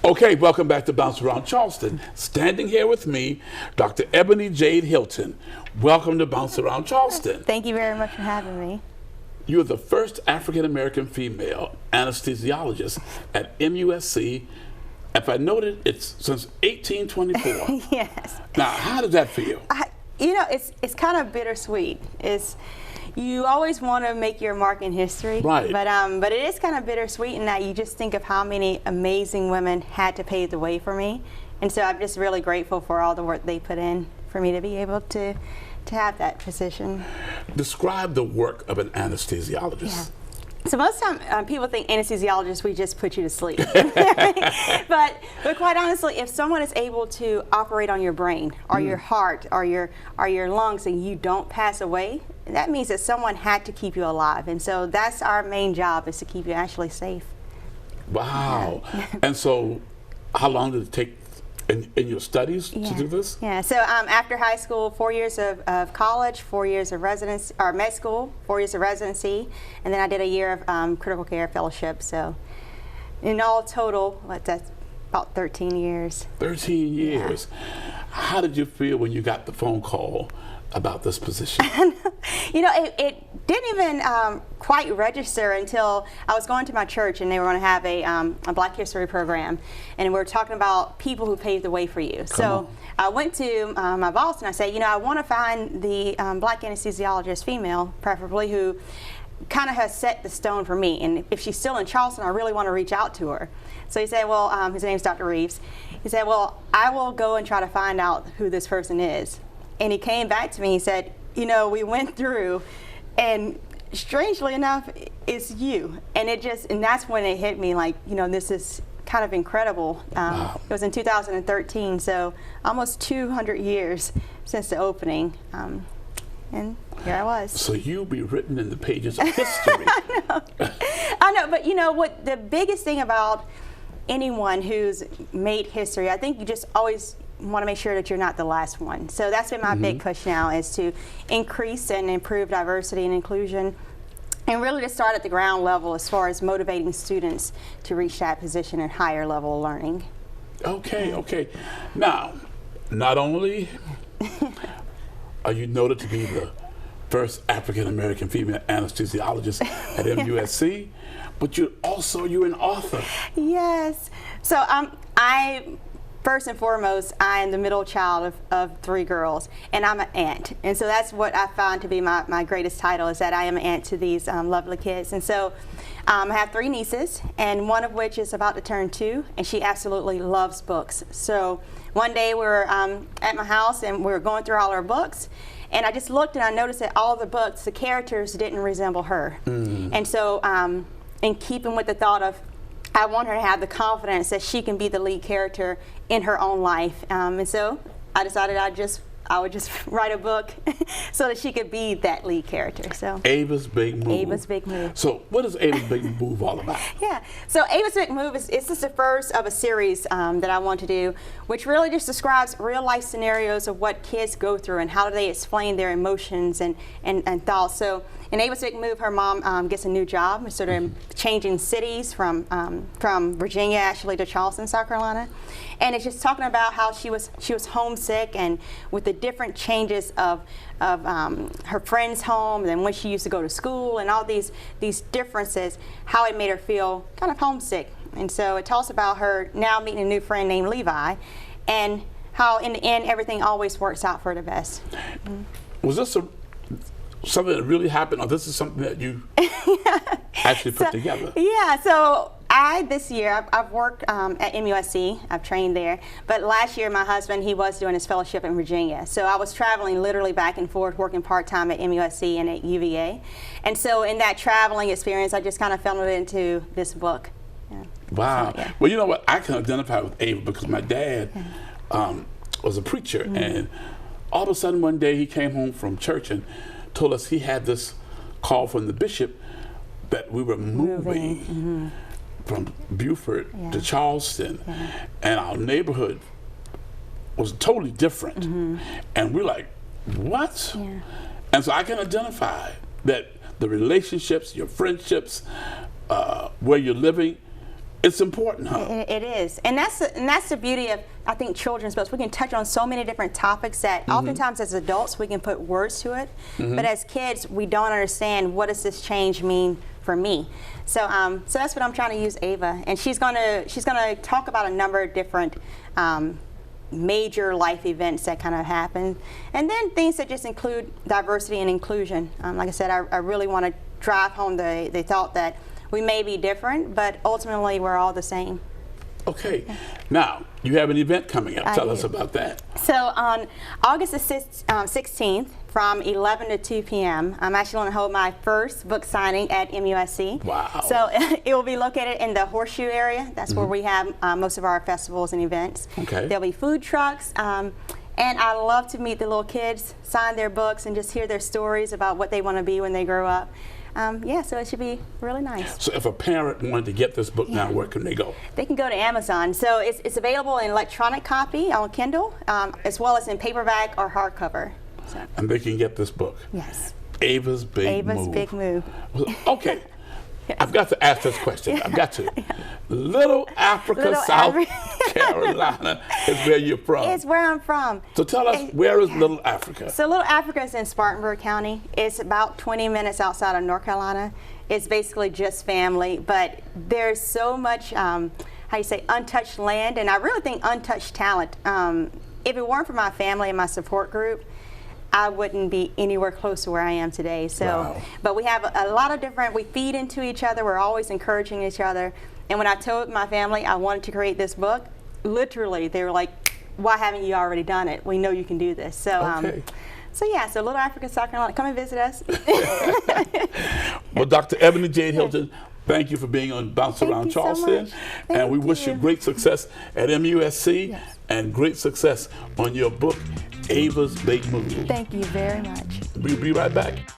Okay, welcome back to Bounce Around Charleston. Standing here with me, Dr. Ebony Jade Hilton. Welcome to Bounce Around Charleston. Thank you very much for having me. You are the first African-American female anesthesiologist at MUSC. If I noted, it's since 1824. Yes. Now, how does that feel? It's kind of bittersweet. You always want to make your mark in history, right? But it is kind of bittersweet in that you just think of how many amazing women had to pave the way for me, and so I'm just really grateful for all the work they put in for me to be able to have that position. Describe the work of an anesthesiologist. Yeah. So most time people think anesthesiologists, we just put you to sleep. but quite honestly, if someone is able to operate on your brain or your heart or your lungs and you don't pass away, that means that someone had to keep you alive. And so that's our main job, is to keep you actually safe. Wow. Yeah. And so how long did it take in your studies to do this? Yeah, so after high school, 4 years of college, 4 years of residence, or med school, 4 years of residency, and then I did a year of critical care fellowship. So in all total, that's about 13 years. 13 years. Yeah. How did you feel when you got the phone call about this position? It didn't even quite register until I was going to my church and they were going to have a Black History program, and we were talking about people who paved the way for you. So I went to my boss and I said, I want to find the Black anesthesiologist, female preferably, who kind of has set the stone for me, and if she's still in Charleston, I really want to reach out to her. So he said, well, his name's Dr. Reeves. He said, well, I will go and try to find out who this person is. And he came back to me, he said, we went through, and strangely enough, it's you. And that's when it hit me, like, this is kind of incredible. Wow. It was in 2013, so almost 200 years since the opening. And here I was. So you'll be written in the pages of history. I know, but what the biggest thing about anyone who's made history, I think you just always want to make sure that you're not the last one. So that's been my big push now, is to increase and improve diversity and inclusion, and really to start at the ground level as far as motivating students to reach that position and higher level of learning. Okay. Now, not only are you noted to be the first African-American female anesthesiologist at MUSC, but you're an author. Yes. So first and foremost, I am the middle child of 3 girls, and I'm an aunt. And so that's what I found to be my greatest title, is that I am an aunt to these lovely kids. And so I have 3 nieces, and one of which is about to turn 2, and she absolutely loves books. So one day we were at my house, and we were going through all our books, and I just looked and I noticed that all the books, the characters didn't resemble her. And so in keeping with the thought of, I want her to have the confidence that she can be the lead character in her own life. And so I decided I would just write a book so that she could be that lead character. So Ava's Big Move. Ava's Big Move. So what is Ava's Big Move all about? Yeah, so Ava's Big Move is just the first of a series that I want to do, which really just describes real life scenarios of what kids go through and how do they explain their emotions and thoughts. So in Ava's Big Move, her mom gets a new job, sort of changing cities from Virginia actually to Charleston, South Carolina. And it's just talking about how she was homesick, and with the different changes of her friend's home and when she used to go to school and all these differences, how it made her feel kind of homesick. And so it talks about her now meeting a new friend named Levi, and how in the end everything always works out for the best. Was this something that really happened, or this is something that you actually put together? Yeah, so this year, I've worked at MUSC, I've trained there, but last year my husband, he was doing his fellowship in Virginia. So I was traveling literally back and forth, working part-time at MUSC and at UVA. And so in that traveling experience, I just kind of fell into this book. Yeah. Wow. So, yeah. Well, you know what, I can identify with Ava because my dad was a preacher, and all of a sudden one day he came home from church and told us he had this call from the bishop that we were moving from Beaufort to Charleston, and our neighborhood was totally different. And we're like, what? And so I can identify that the relationships, your friendships, where you're living, It's important, huh? It is, and that's the beauty of, I think, children's books. We can touch on so many different topics that oftentimes as adults we can put words to it, but as kids we don't understand what does this change mean for me. So so that's what I'm trying to use Ava, and she's gonna talk about a number of different major life events that kind of happen, and then things that just include diversity and inclusion. Like I said, I really want to drive home the thought that we may be different, but ultimately we're all the same. Okay. Now, you have an event coming up. Tell us about that. So on August the 16th from 11 to 2 p.m., I'm actually going to hold my first book signing at MUSC. Wow. So it will be located in the Horseshoe area. That's where we have most of our festivals and events. Okay. There'll be food trucks. And I love to meet the little kids, sign their books, and just hear their stories about what they want to be when they grow up. Yeah, so it should be really nice. So if a parent wanted to get this book now, where can they go? They can go to Amazon. So it's available in electronic copy on Kindle, as well as in paperback or hardcover. So. And they can get this book. Yes. Ava's Big Move. Ava's Big Move. Okay. Yes. I've got to ask this question. I've got to. Little Africa, South Carolina is where you're from. It's where I'm from. So tell us, where is Little Africa? So Little Africa is in Spartanburg County. It's about 20 minutes outside of North Carolina. It's basically just family, but there's so much, untouched land, and I really think untouched talent. If it weren't for my family and my support group, I wouldn't be anywhere close to where I am today. So, wow. But we have a lot of different, we feed into each other, we're always encouraging each other. And when I told my family I wanted to create this book, literally they were like, why haven't you already done it? We know you can do this. So, okay. So Little Africa, South Carolina, come and visit us. Well, Dr. Ebony Jade Hilton, thank you for being on Bounce Around Charleston. And we wish you great success at MUSC and great success on your book, Ava's Big Move. Thank you very much. We'll be right back.